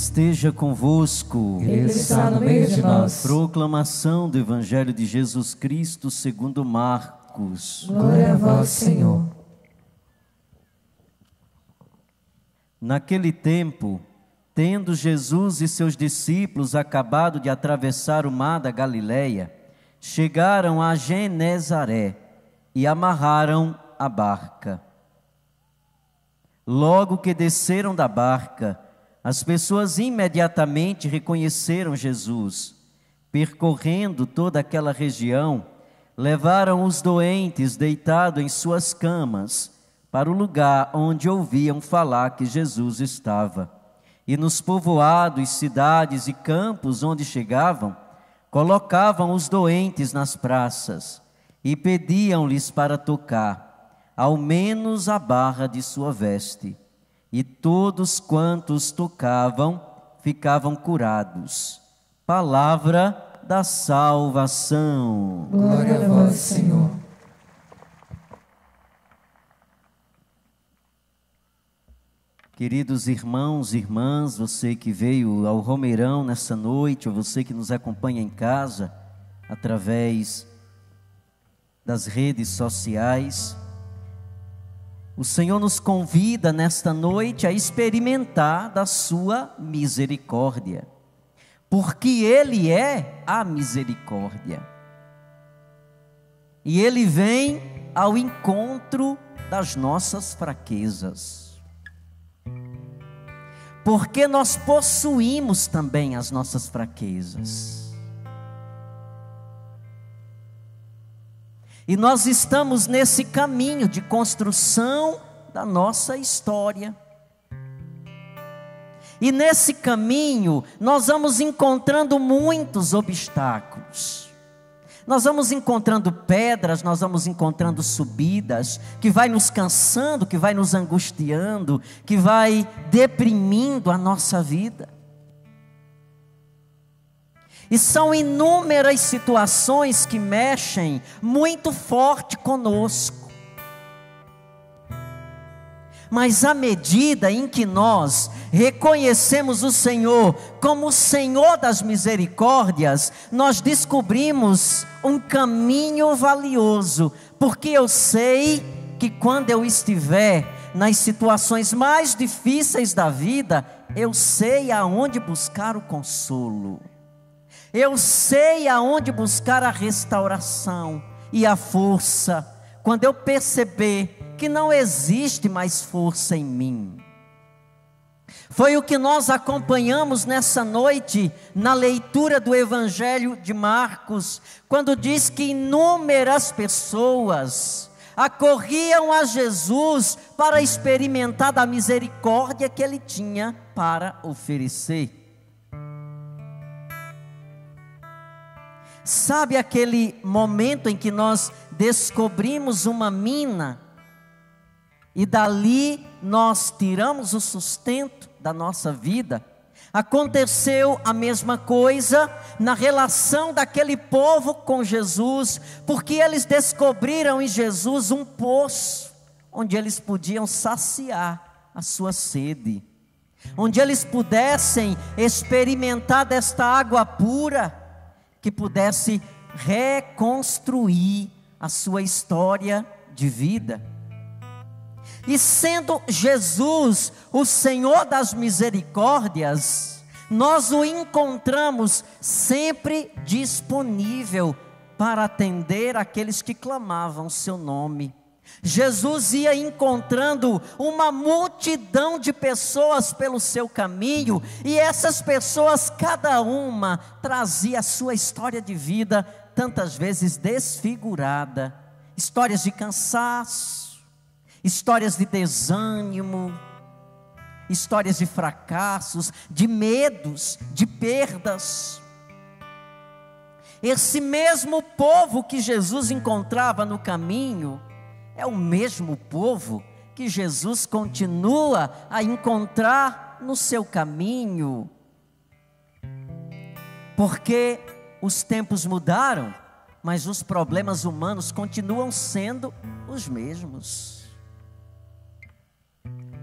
esteja convosco. Ele está no meio de nós. Proclamação do Evangelho de Jesus Cristo segundo Marcos. Glória a vós, Senhor. Naquele tempo, tendo Jesus e seus discípulos acabado de atravessar o mar da Galileia, chegaram a Genezaré e amarraram a barca. Logo que desceram da barca, as pessoas imediatamente reconheceram Jesus. Percorrendo toda aquela região, levaram os doentes deitados em suas camas para o lugar onde ouviam falar que Jesus estava. E nos povoados, cidades e campos onde chegavam, colocavam os doentes nas praças e pediam-lhes para tocar, ao menos a barra de sua veste. E todos quantos tocavam, ficavam curados. Palavra da salvação. Glória a vós, Senhor. Queridos irmãos e irmãs, você que veio ao Romeirão nessa noite, ou você que nos acompanha em casa, através das redes sociais, o Senhor nos convida nesta noite a experimentar da sua misericórdia, porque Ele é a misericórdia, e Ele vem ao encontro das nossas fraquezas, porque nós possuímos também as nossas fraquezas. E nós estamos nesse caminho de construção da nossa história. E nesse caminho nós vamos encontrando muitos obstáculos. Nós vamos encontrando pedras, nós vamos encontrando subidas, que vai nos cansando, que vai nos angustiando, que vai deprimindo a nossa vida. E são inúmeras situações que mexem muito forte conosco. Mas à medida em que nós reconhecemos o Senhor como o Senhor das misericórdias, nós descobrimos um caminho valioso, porque eu sei que quando eu estiver nas situações mais difíceis da vida, eu sei aonde buscar o consolo, eu sei aonde buscar a restauração e a força, quando eu perceber que não existe mais força em mim. Foi o que nós acompanhamos nessa noite, na leitura do Evangelho de Marcos, quando diz que inúmeras pessoas acorriam a Jesus para experimentar da misericórdia que Ele tinha para oferecer. Sabe aquele momento em que nós descobrimos uma mina e dali nós tiramos o sustento da nossa vida? Aconteceu a mesma coisa na relação daquele povo com Jesus, porque eles descobriram em Jesus um poço onde eles podiam saciar a sua sede, onde eles pudessem experimentar desta água pura, que pudesse reconstruir a sua história de vida. E sendo Jesus o Senhor das misericórdias, nós o encontramos sempre disponível para atender aqueles que clamavam seu nome. Jesus ia encontrando uma multidão de pessoas pelo seu caminho, e essas pessoas, cada uma, trazia a sua história de vida, tantas vezes desfigurada, histórias de cansaço, histórias de desânimo, histórias de fracassos, de medos, de perdas. Esse mesmo povo que Jesus encontrava no caminho é o mesmo povo que Jesus continua a encontrar no seu caminho, porque os tempos mudaram, mas os problemas humanos continuam sendo os mesmos.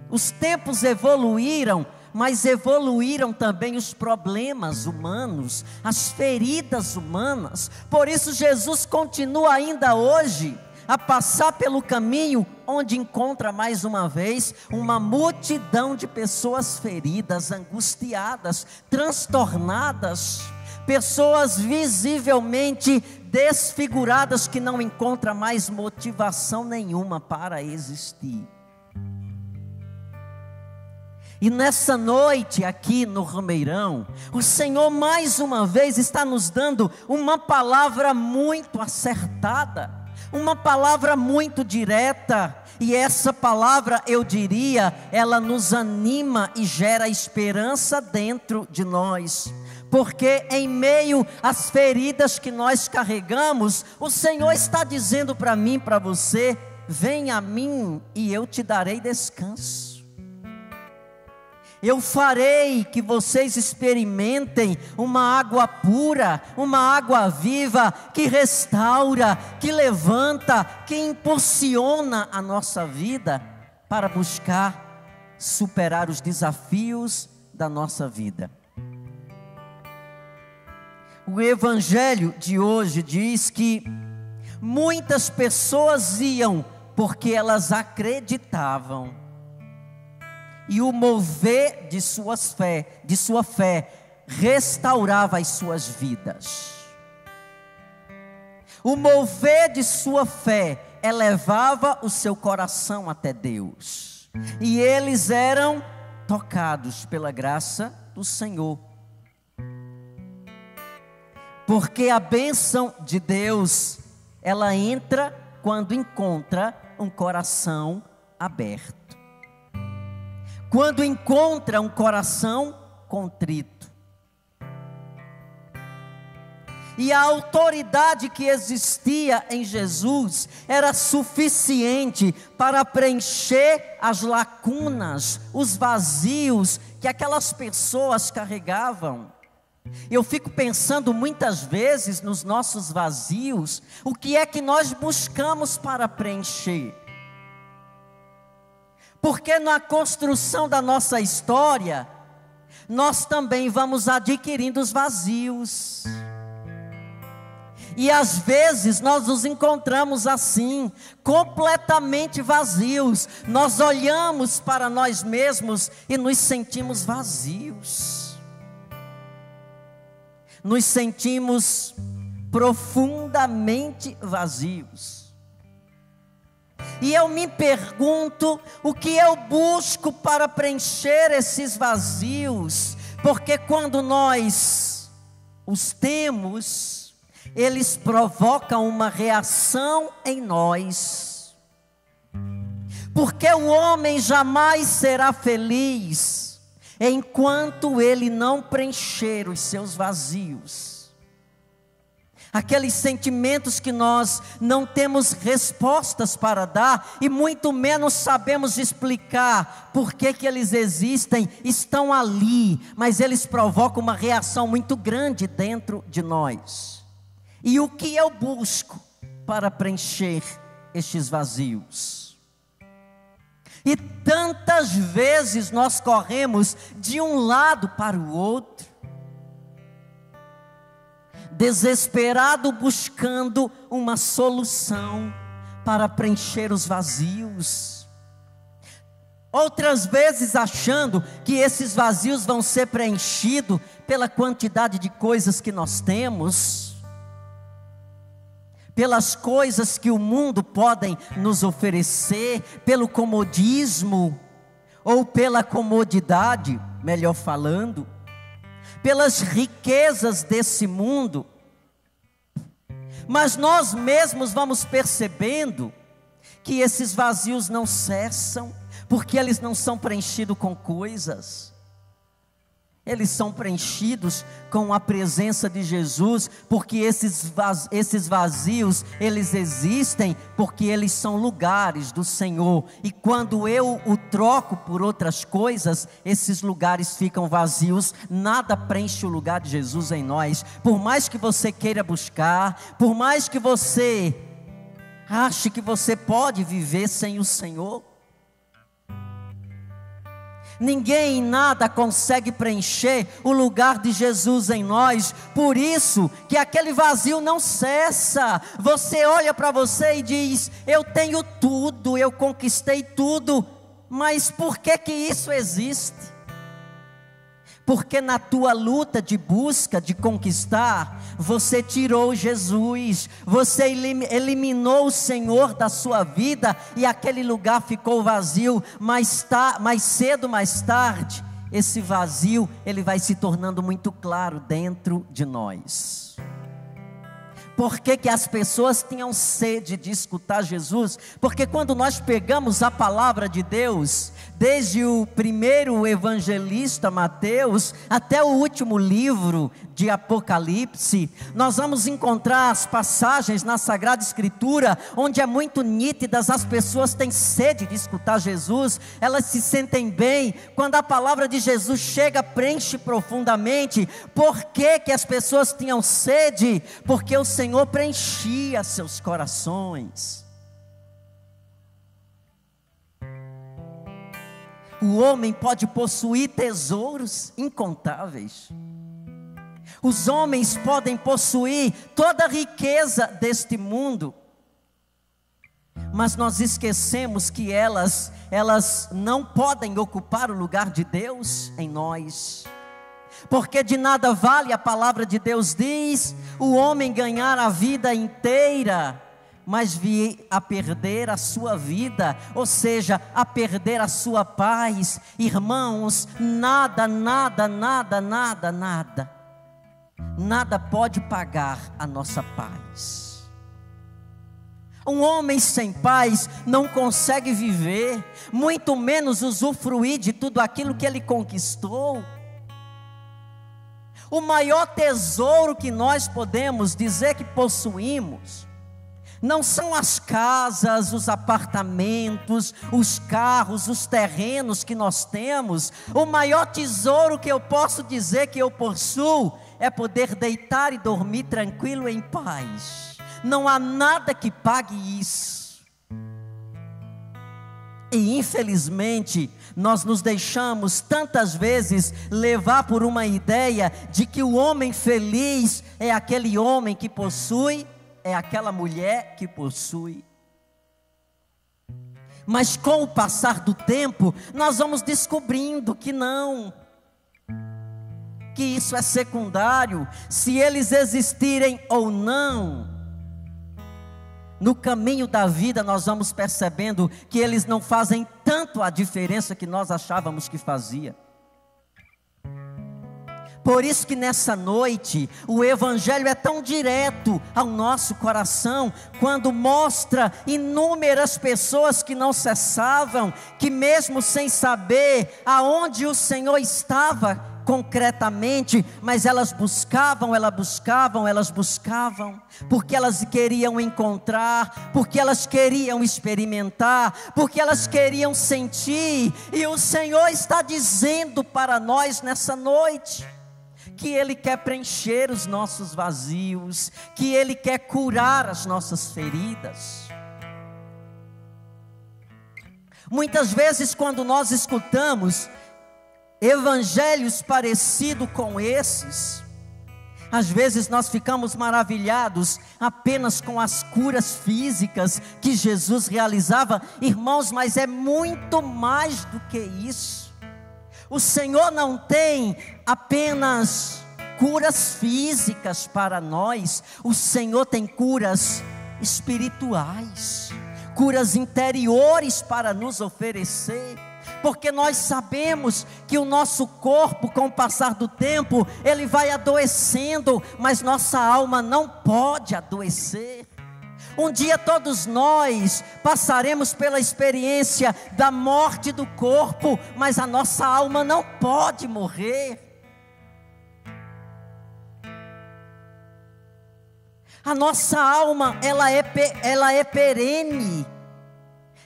Os tempos evoluíram, mas evoluíram também os problemas humanos, as feridas humanas. Por isso Jesus continua ainda hoje a passar pelo caminho onde encontra mais uma vez uma multidão de pessoas feridas, angustiadas, transtornadas, pessoas visivelmente desfiguradas que não encontram mais motivação nenhuma para existir. E nessa noite aqui no Romeirão, o Senhor mais uma vez está nos dando uma palavra muito acertada, uma palavra muito direta. E essa palavra, eu diria, ela nos anima e gera esperança dentro de nós. Porque em meio às feridas que nós carregamos, o Senhor está dizendo para mim, para você: vem a mim e eu te darei descanso. Eu farei que vocês experimentem uma água pura, uma água viva, que restaura, que levanta, que impulsiona a nossa vida para buscar superar os desafios da nossa vida. O Evangelho de hoje diz que muitas pessoas iam porque elas acreditavam. E o mover de sua fé restaurava as suas vidas. O mover de sua fé elevava o seu coração até Deus. E eles eram tocados pela graça do Senhor. Porque a bênção de Deus, ela entra quando encontra um coração aberto. Quando encontra um coração contrito. E a autoridade que existia em Jesus era suficiente para preencher as lacunas, os vazios que aquelas pessoas carregavam. Eu fico pensando muitas vezes nos nossos vazios, o que é que nós buscamos para preencher? Porque na construção da nossa história, nós também vamos adquirindo os vazios. E às vezes nós nos encontramos assim, completamente vazios. Nós olhamos para nós mesmos e nos sentimos vazios. Nos sentimos profundamente vazios. E eu me pergunto, o que eu busco para preencher esses vazios? Porque quando nós os temos, eles provocam uma reação em nós. Porque o homem jamais será feliz enquanto ele não preencher os seus vazios. Aqueles sentimentos que nós não temos respostas para dar e muito menos sabemos explicar por que eles existem, estão ali, mas eles provocam uma reação muito grande dentro de nós. E o que eu busco para preencher estes vazios? E tantas vezes nós corremos de um lado para o outro, desesperado buscando uma solução para preencher os vazios. Outras vezes achando que esses vazios vão ser preenchidos pela quantidade de coisas que nós temos, pelas coisas que o mundo pode nos oferecer, pelo comodismo, ou pela comodidade, melhor falando, pelas riquezas desse mundo. Mas nós mesmos vamos percebendo que esses vazios não cessam, porque eles não são preenchidos com coisas. Eles são preenchidos com a presença de Jesus, porque esses vazios, eles existem porque eles são lugares do Senhor. E quando eu o troco por outras coisas, esses lugares ficam vazios, nada preenche o lugar de Jesus em nós. Por mais que você queira buscar, por mais que você ache que você pode viver sem o Senhor. Ninguém e nada consegue preencher o lugar de Jesus em nós. Por isso que aquele vazio não cessa. Você olha para você e diz: eu tenho tudo, eu conquistei tudo. Mas por que que isso existe? Porque na tua luta de busca, de conquistar, você tirou Jesus, você eliminou o Senhor da sua vida, e aquele lugar ficou vazio. Mais cedo, mais tarde, esse vazio, ele vai se tornando muito claro dentro de nós. Por que que as pessoas tinham sede de escutar Jesus? Porque quando nós pegamos a palavra de Deus, desde o primeiro evangelista Mateus até o último livro de Apocalipse, nós vamos encontrar as passagens na Sagrada Escritura onde é muito nítidas. As pessoas têm sede de escutar Jesus, elas se sentem bem quando a palavra de Jesus chega, preenche profundamente. Por que que as pessoas tinham sede? Porque o Senhor preenchia seus corações. O homem pode possuir tesouros incontáveis. Os homens podem possuir toda a riqueza deste mundo, mas nós esquecemos que elas não podem ocupar o lugar de Deus em nós. Porque de nada vale, a palavra de Deus diz, o homem ganhar a vida inteira, mas vir a perder a sua vida, ou seja, a perder a sua paz. Irmãos, nada pode pagar a nossa paz. Um homem sem paz não consegue viver, muito menos usufruir de tudo aquilo que ele conquistou. O maior tesouro que nós podemos dizer que possuímos não são as casas, os apartamentos, os carros, os terrenos que nós temos. O maior tesouro que eu posso dizer que eu possuo é poder deitar e dormir tranquilo em paz. Não há nada que pague isso. E infelizmente nós nos deixamos tantas vezes levar por uma ideia de que o homem feliz é aquele homem que possui, é aquela mulher que possui. Mas com o passar do tempo, nós vamos descobrindo que não, que isso é secundário. Se eles existirem ou não, no caminho da vida nós vamos percebendo que eles não fazem tanto a diferença que nós achávamos que fazia. Por isso que nessa noite, o Evangelho é tão direto ao nosso coração, quando mostra inúmeras pessoas que não cessavam, que mesmo sem saber aonde o Senhor estava concretamente, mas elas buscavam, porque elas queriam encontrar, porque elas queriam experimentar, porque elas queriam sentir. E o Senhor está dizendo para nós nessa noite que Ele quer preencher os nossos vazios, que Ele quer curar as nossas feridas. Muitas vezes quando nós escutamos evangelhos parecidos com esses, às vezes nós ficamos maravilhados apenas com as curas físicas que Jesus realizava. Irmãos, mas é muito mais do que isso. O Senhor não tem apenas curas físicas para nós. O Senhor tem curas espirituais, curas interiores para nos oferecer. Porque nós sabemos que o nosso corpo, com o passar do tempo, ele vai adoecendo, mas nossa alma não pode adoecer. Um dia todos nós passaremos pela experiência da morte do corpo, mas a nossa alma não pode morrer. A nossa alma, ela é perene,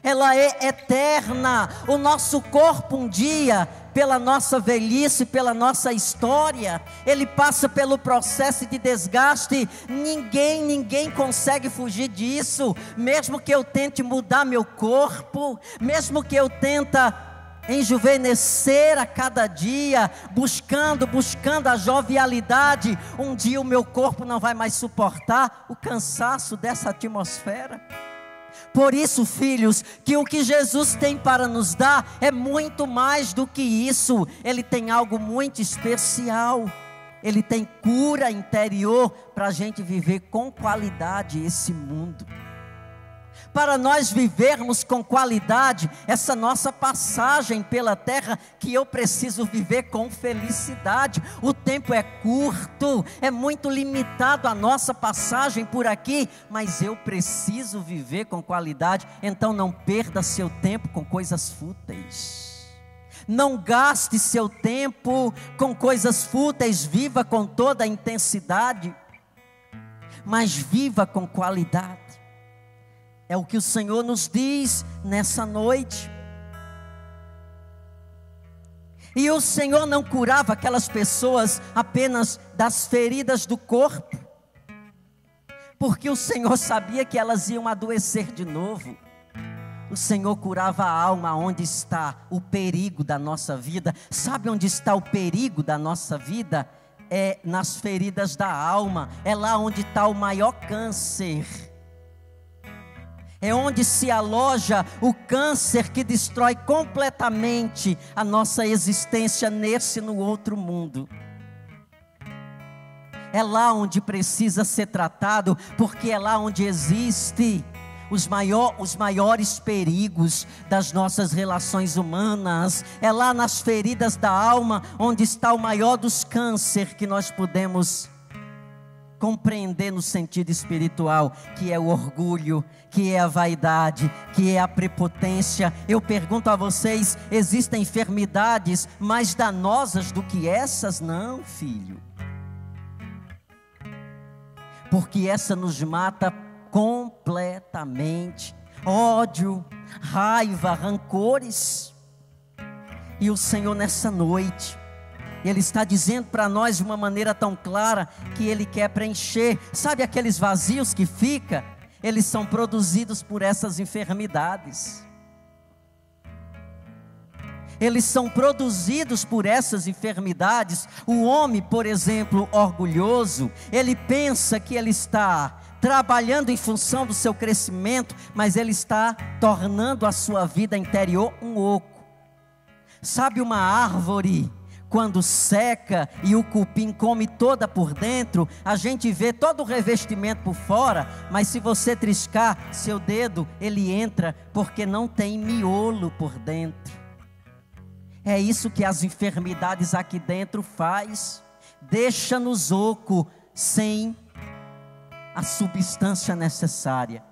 ela é eterna. O nosso corpo um dia, pela nossa velhice, pela nossa história, ele passa pelo processo de desgaste. Ninguém consegue fugir disso. Mesmo que eu tente mudar meu corpo, mesmo que eu tente enjuvenescer a cada dia, buscando a jovialidade. Um dia o meu corpo não vai mais suportar o cansaço dessa atmosfera. Por isso, filhos, que o que Jesus tem para nos dar é muito mais do que isso. Ele tem algo muito especial. Ele tem cura interior para a gente viver com qualidade esse mundo. Para nós vivermos com qualidade essa nossa passagem pela terra, que eu preciso viver com felicidade. O tempo é curto, é muito limitado a nossa passagem por aqui, mas eu preciso viver com qualidade. Então não perda seu tempo com coisas fúteis. Não gaste seu tempo com coisas fúteis. Viva com toda a intensidade, mas viva com qualidade. É o que o Senhor nos diz nessa noite. E o Senhor não curava aquelas pessoas apenas das feridas do corpo, porque o Senhor sabia que elas iam adoecer de novo. O Senhor curava a alma. Onde está o perigo da nossa vida? Sabe onde está o perigo da nossa vida? É nas feridas da alma. É lá onde está o maior câncer. É onde se aloja o câncer que destrói completamente a nossa existência nesse e no outro mundo. É lá onde precisa ser tratado, porque é lá onde existe os maiores perigos das nossas relações humanas. É lá nas feridas da alma onde está o maior dos cânceres que nós podemos compreender no sentido espiritual, que é o orgulho, que é a vaidade, que é a prepotência. Eu pergunto a vocês, existem enfermidades mais danosas do que essas? Não, filho. Porque essa nos mata completamente. Ódio, raiva, rancores. E o Senhor nessa noite, Ele está dizendo para nós de uma maneira tão clara que Ele quer preencher. Sabe aqueles vazios que ficam? Eles são produzidos por essas enfermidades. Eles são produzidos por essas enfermidades. O homem, por exemplo, orgulhoso, ele pensa que ele está trabalhando em função do seu crescimento, mas ele está tornando a sua vida interior um oco. Sabe uma árvore, quando seca e o cupim come toda por dentro, a gente vê todo o revestimento por fora, mas se você triscar seu dedo, ele entra, porque não tem miolo por dentro. É isso que as enfermidades aqui dentro faz, deixa-nos oco, sem a substância necessária.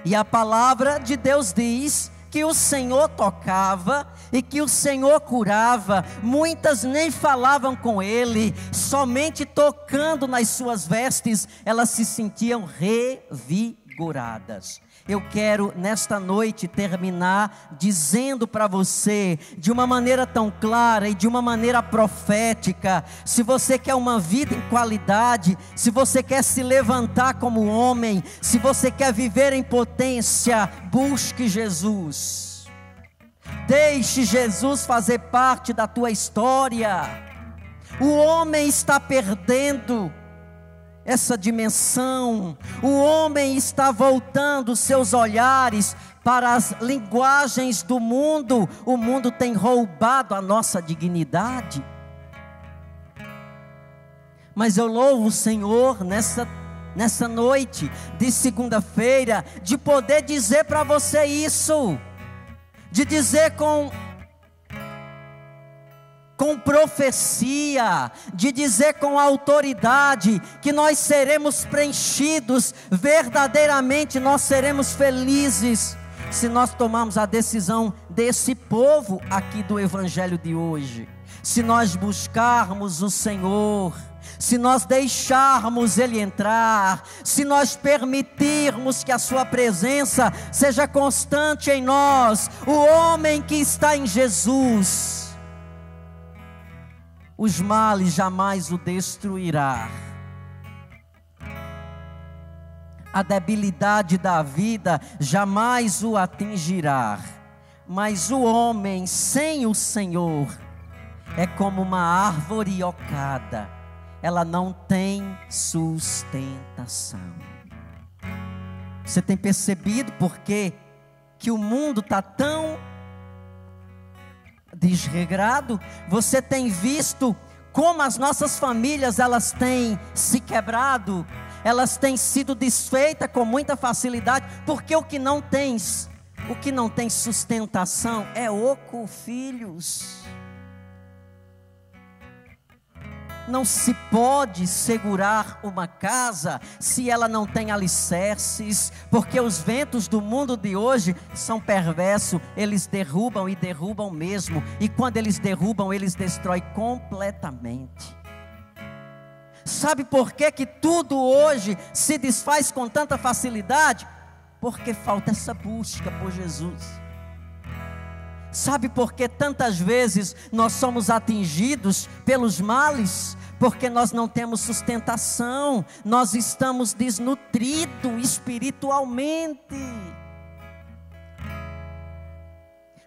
E a palavra de Deus diz que o Senhor tocava e que o Senhor curava. Muitas nem falavam com Ele, somente tocando nas suas vestes, elas se sentiam revigoradas. Eu quero nesta noite terminar dizendo para você, de uma maneira tão clara e de uma maneira profética: se você quer uma vida em qualidade, se você quer se levantar como homem, se você quer viver em potência, busque Jesus. Deixe Jesus fazer parte da tua história. O homem está perdendo essa dimensão. O homem está voltando seus olhares para as linguagens do mundo. O mundo tem roubado a nossa dignidade. Mas eu louvo o Senhor nessa noite de segunda-feira, de poder dizer para você isso, de dizer com profecia, de dizer com autoridade, que nós seremos preenchidos, verdadeiramente nós seremos felizes, se nós tomarmos a decisão desse povo aqui do Evangelho de hoje, se nós buscarmos o Senhor, se nós deixarmos Ele entrar, se nós permitirmos que a Sua presença seja constante em nós. O homem que está em Jesus, os males jamais o destruirá. A debilidade da vida jamais o atingirá. Mas o homem sem o Senhor é como uma árvore ocada, ela não tem sustentação. Você tem percebido por quê que o mundo está tão desregrado? Você tem visto como as nossas famílias, elas têm se quebrado, elas têm sido desfeitas com muita facilidade, porque o que não tem sustentação é oco, filhos. Não se pode segurar uma casa se ela não tem alicerces, porque os ventos do mundo de hoje são perversos, eles derrubam e derrubam mesmo, e quando eles derrubam, eles destroem completamente. Sabe por que tudo hoje se desfaz com tanta facilidade? Porque falta essa busca por Jesus. Sabe por que tantas vezes nós somos atingidos pelos males? Porque nós não temos sustentação, nós estamos desnutridos espiritualmente,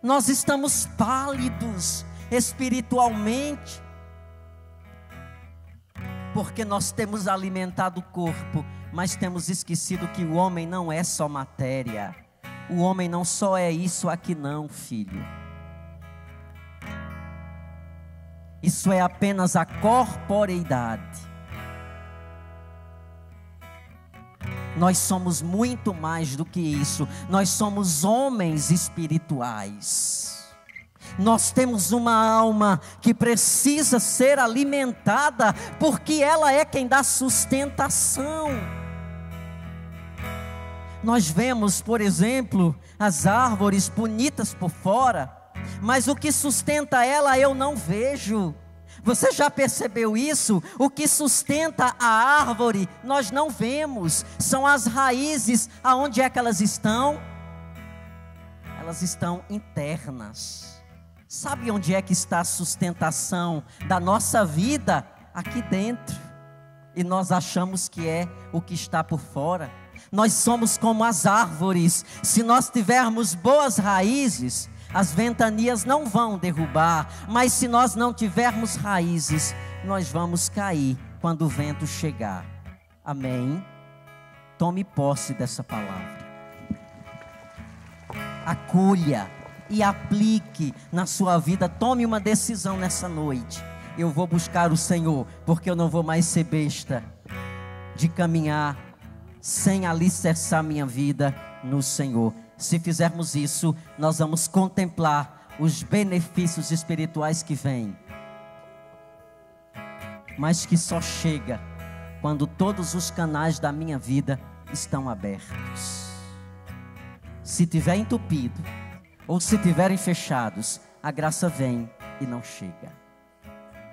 nós estamos pálidos espiritualmente, porque nós temos alimentado o corpo, mas temos esquecido que o homem não é só matéria. O homem não só é isso aqui não, filho. Isso é apenas a corporeidade. Nós somos muito mais do que isso. Nós somos homens espirituais. Nós temos uma alma que precisa ser alimentada, porque ela é quem dá sustentação. Nós vemos, por exemplo, as árvores bonitas por fora, mas o que sustenta ela eu não vejo. Você já percebeu isso? O que sustenta a árvore nós não vemos. São as raízes. Aonde é que elas estão? Elas estão internas. Sabe onde é que está a sustentação da nossa vida? Aqui dentro. E nós achamos que é o que está por fora. Nós somos como as árvores. Se nós tivermos boas raízes, as ventanias não vão derrubar. Mas se nós não tivermos raízes, nós vamos cair quando o vento chegar. Amém? Tome posse dessa palavra. Acolha e aplique na sua vida. Tome uma decisão nessa noite. Eu vou buscar o Senhor, porque eu não vou mais ser besta de caminhar sem alicerçar minha vida no Senhor. Se fizermos isso, nós vamos contemplar os benefícios espirituais que vêm, mas que só chega quando todos os canais da minha vida estão abertos. Se tiver entupido, ou se tiverem fechados, a graça vem e não chega.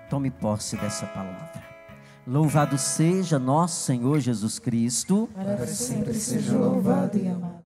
Tome posse dessa palavra. Louvado seja nosso Senhor Jesus Cristo. Para sempre seja louvado e amado.